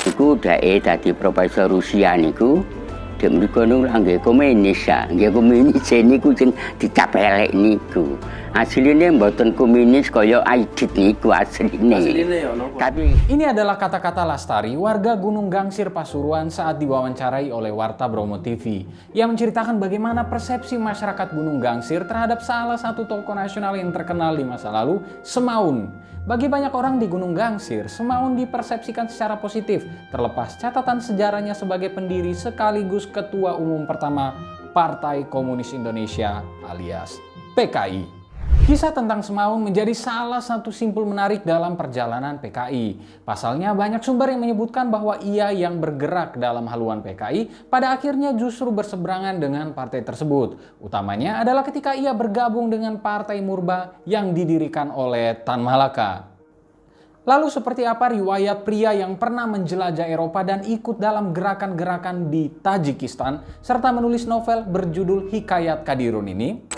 Iku dheke dadi profesor Rusia niku dek mriku nggih komunis ya. Nggih komunis niku sing dicapelek niku. Asline mboten komunis kaya Aidit niku asline. Tapi ini adalah kata-kata Lastari, warga Gunung Gangsir Pasuruan saat diwawancarai oleh Warta Bromo TV yang menceritakan bagaimana persepsi masyarakat Gunung Gangsir terhadap salah satu tokoh nasional yang terkenal di masa lalu, Semaun. Bagi banyak orang di Gunung Gangsir, Semaun dipersepsikan secara positif, terlepas catatan sejarahnya sebagai pendiri sekaligus Ketua Umum pertama Partai Komunis Indonesia alias PKI. Kisah tentang Semaun menjadi salah satu simpul menarik dalam perjalanan PKI. Pasalnya banyak sumber yang menyebutkan bahwa ia yang bergerak dalam haluan PKI pada akhirnya justru berseberangan dengan partai tersebut. Utamanya adalah ketika ia bergabung dengan Partai Murba yang didirikan oleh Tan Malaka. Lalu seperti apa riwayat pria yang pernah menjelajah Eropa dan ikut dalam gerakan-gerakan di Tajikistan serta menulis novel berjudul Hikayat Kadirun ini?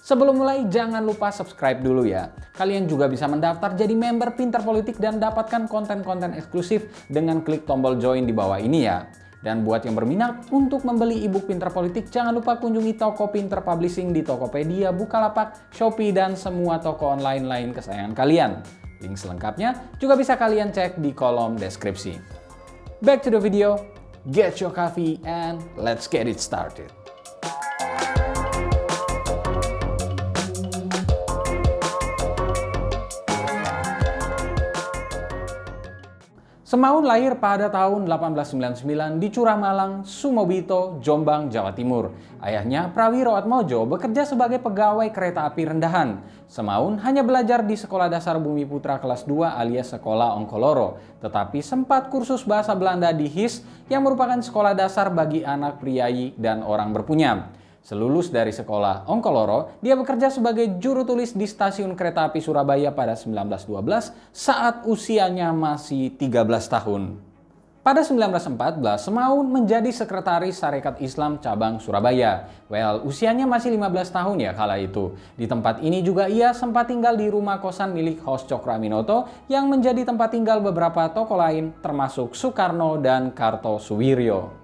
Sebelum mulai, jangan lupa subscribe dulu ya. Kalian juga bisa mendaftar jadi member Pinter Politik dan dapatkan konten-konten eksklusif dengan klik tombol join di bawah ini ya. Dan buat yang berminat untuk membeli e-book Pinter Politik, jangan lupa kunjungi toko Pinter Publishing di Tokopedia, Bukalapak, Shopee, dan semua toko online lain kesayangan kalian. Link selengkapnya juga bisa kalian cek di kolom deskripsi. Back to the video, get your coffee and let's get it started. Semaun lahir pada tahun 1899 di Curah Malang, Sumobito, Jombang, Jawa Timur. Ayahnya, Prawiro Atmojo, bekerja sebagai pegawai kereta api rendahan. Semaun hanya belajar di Sekolah Dasar Bumi Putra kelas 2 alias Sekolah Ongkoloro, tetapi sempat kursus bahasa Belanda di HIS yang merupakan sekolah dasar bagi anak priayi dan orang berpunya. Selulus dari sekolah Ongkoloro, dia bekerja sebagai juru tulis di stasiun kereta api Surabaya pada 1912 saat usianya masih 13 tahun. Pada 1914, Semaun menjadi sekretaris Sarekat Islam Cabang Surabaya. Usianya masih 15 tahun ya kala itu. Di tempat ini juga ia sempat tinggal di rumah kosan milik Hos Cokroaminoto yang menjadi tempat tinggal beberapa tokoh lain termasuk Soekarno dan Kartosuwiryo.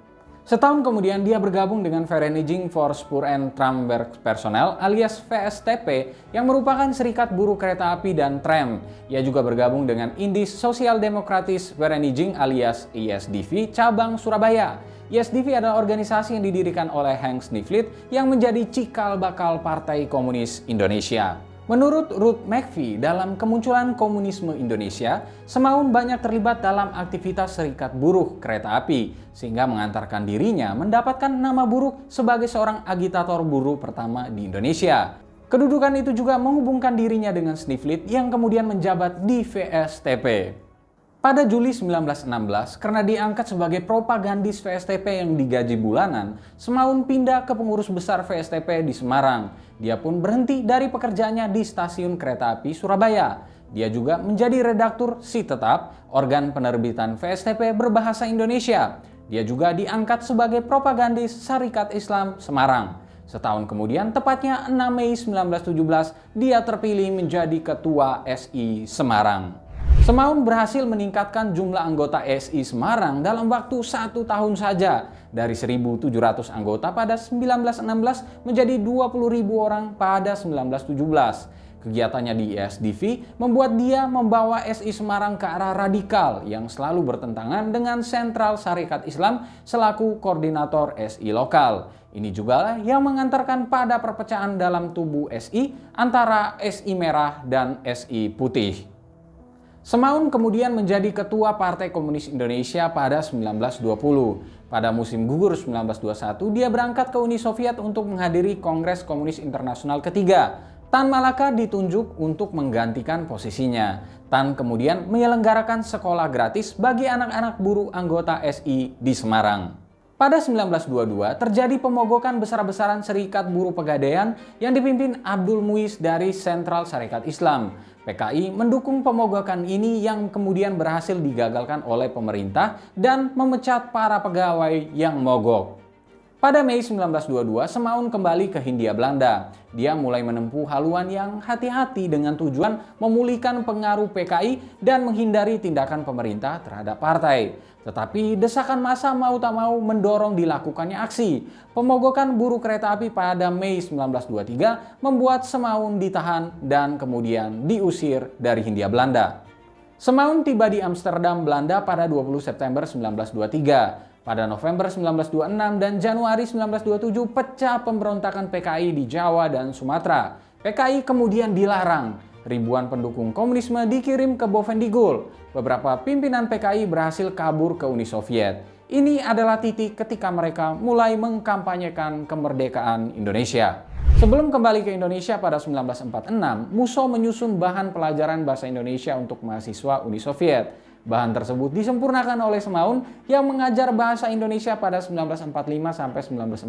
Setahun kemudian dia bergabung dengan Vereniging voor Spoor en Tramwerkpersoneel alias VSTP yang merupakan serikat buruh kereta api dan tram. Ia juga bergabung dengan Indis Sosial Demokratis Vereniging alias ISDV cabang Surabaya. ISDV adalah organisasi yang didirikan oleh Henk Snifflit yang menjadi cikal bakal Partai Komunis Indonesia. Menurut Ruth McVie, dalam kemunculan komunisme Indonesia, Semaun banyak terlibat dalam aktivitas serikat buruh kereta api, sehingga mengantarkan dirinya mendapatkan nama buruk sebagai seorang agitator buruh pertama di Indonesia. Kedudukan itu juga menghubungkan dirinya dengan Snifflit yang kemudian menjabat di VSTP. Pada Juli 1916, karena diangkat sebagai propagandis VSTP yang digaji bulanan, Semaun pindah ke pengurus besar VSTP di Semarang. Dia pun berhenti dari pekerjaannya di stasiun kereta api Surabaya. Dia juga menjadi redaktur Si Tetap, organ penerbitan VSTP berbahasa Indonesia. Dia juga diangkat sebagai propagandis Sarekat Islam Semarang. Setahun kemudian, tepatnya 6 Mei 1917, dia terpilih menjadi Ketua SI Semarang. Semaun berhasil meningkatkan jumlah anggota SI Semarang dalam waktu 1 tahun saja, dari 1.700 anggota pada 1916 menjadi 20.000 orang pada 1917. Kegiatannya di ISDV membuat dia membawa SI Semarang ke arah radikal yang selalu bertentangan dengan Sentral Sarekat Islam selaku koordinator SI lokal. Ini juga yang mengantarkan pada perpecahan dalam tubuh SI antara SI Merah dan SI Putih. Semaun kemudian menjadi Ketua Partai Komunis Indonesia pada 1920. Pada musim gugur 1921, dia berangkat ke Uni Soviet untuk menghadiri Kongres Komunis Internasional ketiga. Tan Malaka ditunjuk untuk menggantikan posisinya. Tan kemudian menyelenggarakan sekolah gratis bagi anak-anak buruh anggota SI di Semarang. Pada 1922 terjadi pemogokan besar-besaran Serikat Buruh Pegadaian yang dipimpin Abdul Muiz dari Sentral Sarekat Islam. PKI mendukung pemogokan ini yang kemudian berhasil digagalkan oleh pemerintah dan memecat para pegawai yang mogok. Pada Mei 1922, Semaun kembali ke Hindia Belanda. Dia mulai menempuh haluan yang hati-hati dengan tujuan memulihkan pengaruh PKI dan menghindari tindakan pemerintah terhadap partai. Tetapi desakan massa mau tak mau mendorong dilakukannya aksi. Pemogokan buruh kereta api pada Mei 1923 membuat Semaun ditahan dan kemudian diusir dari Hindia Belanda. Semaun tiba di Amsterdam, Belanda pada 20 September 1923. Pada November 1926 dan Januari 1927 pecah pemberontakan PKI di Jawa dan Sumatera. PKI kemudian dilarang. Ribuan pendukung komunisme dikirim ke Bovendigul. Beberapa pimpinan PKI berhasil kabur ke Uni Soviet. Ini adalah titik ketika mereka mulai mengkampanyekan kemerdekaan Indonesia. Sebelum kembali ke Indonesia pada 1946, Musso menyusun bahan pelajaran bahasa Indonesia untuk mahasiswa Uni Soviet. Bahan tersebut disempurnakan oleh Semaun yang mengajar bahasa Indonesia pada 1945 sampai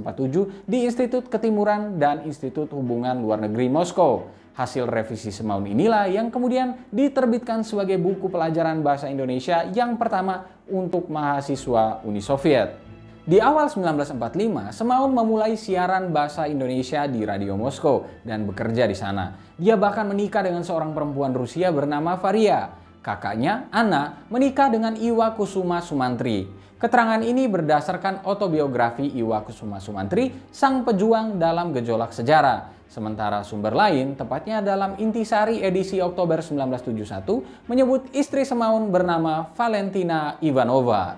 1947 di Institut Ketimuran dan Institut Hubungan Luar Negeri Moskow. Hasil revisi Semaun inilah yang kemudian diterbitkan sebagai buku pelajaran bahasa Indonesia yang pertama untuk mahasiswa Uni Soviet. Di awal 1945, Semaun memulai siaran bahasa Indonesia di Radio Moskow dan bekerja di sana. Dia bahkan menikah dengan seorang perempuan Rusia bernama Varia. Kakaknya, Anna, menikah dengan Iwa Kusuma Sumantri. Keterangan ini berdasarkan autobiografi Iwa Kusuma Sumantri, sang pejuang dalam gejolak sejarah. Sementara sumber lain, tepatnya dalam Intisari edisi Oktober 1971, menyebut istri Semaun bernama Valentina Ivanova.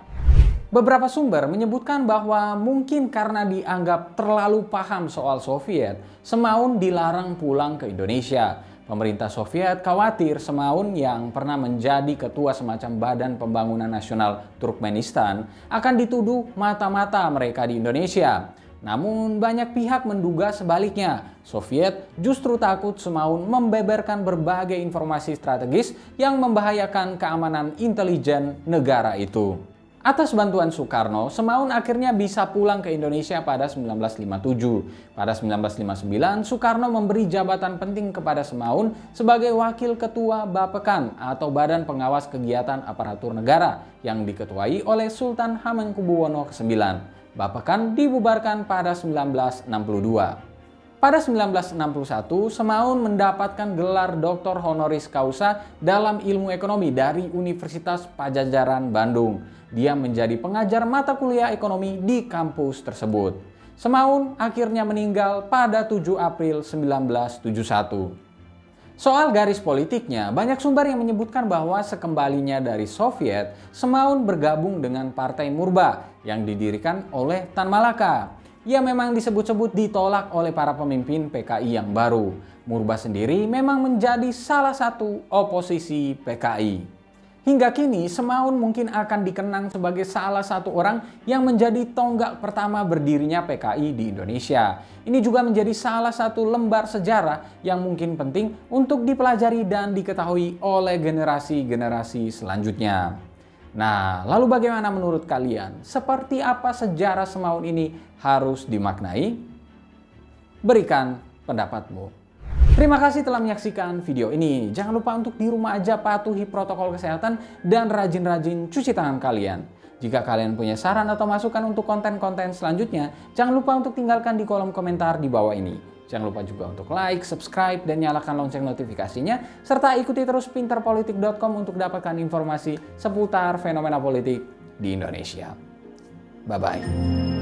Beberapa sumber menyebutkan bahwa mungkin karena dianggap terlalu paham soal Soviet, Semaun dilarang pulang ke Indonesia. Pemerintah Soviet khawatir Semaun yang pernah menjadi ketua semacam Badan Pembangunan Nasional Turkmenistan akan dituduh mata-mata mereka di Indonesia. Namun banyak pihak menduga sebaliknya. Soviet justru takut Semaun membeberkan berbagai informasi strategis yang membahayakan keamanan intelijen negara itu. Atas bantuan Soekarno, Semaun akhirnya bisa pulang ke Indonesia pada 1957. Pada 1959, Soekarno memberi jabatan penting kepada Semaun sebagai Wakil Ketua Bapekan atau Badan Pengawas Kegiatan Aparatur Negara yang diketuai oleh Sultan Hamengkubuwono IX. Bapekan dibubarkan pada 1962. Pada 1961, Semaun mendapatkan gelar Doktor Honoris Causa dalam ilmu ekonomi dari Universitas Padjadjaran Bandung. Dia menjadi pengajar mata kuliah ekonomi di kampus tersebut. Semaun akhirnya meninggal pada 7 April 1971. Soal garis politiknya, banyak sumber yang menyebutkan bahwa sekembalinya dari Soviet, Semaun bergabung dengan Partai Murba yang didirikan oleh Tan Malaka. Ia memang disebut-sebut ditolak oleh para pemimpin PKI yang baru. Murba sendiri memang menjadi salah satu oposisi PKI. Hingga kini, Semaun mungkin akan dikenang sebagai salah satu orang yang menjadi tonggak pertama berdirinya PKI di Indonesia. Ini juga menjadi salah satu lembar sejarah yang mungkin penting untuk dipelajari dan diketahui oleh generasi-generasi selanjutnya. Nah, lalu bagaimana menurut kalian? Seperti apa sejarah Semaun ini harus dimaknai? Berikan pendapatmu. Terima kasih telah menyaksikan video ini. Jangan lupa untuk di rumah aja patuhi protokol kesehatan dan rajin-rajin cuci tangan kalian. Jika kalian punya saran atau masukan untuk konten-konten selanjutnya, jangan lupa untuk tinggalkan di kolom komentar di bawah ini. Jangan lupa juga untuk like, subscribe, dan nyalakan lonceng notifikasinya, serta ikuti terus pinterpolitik.com untuk dapatkan informasi seputar fenomena politik di Indonesia. Bye-bye.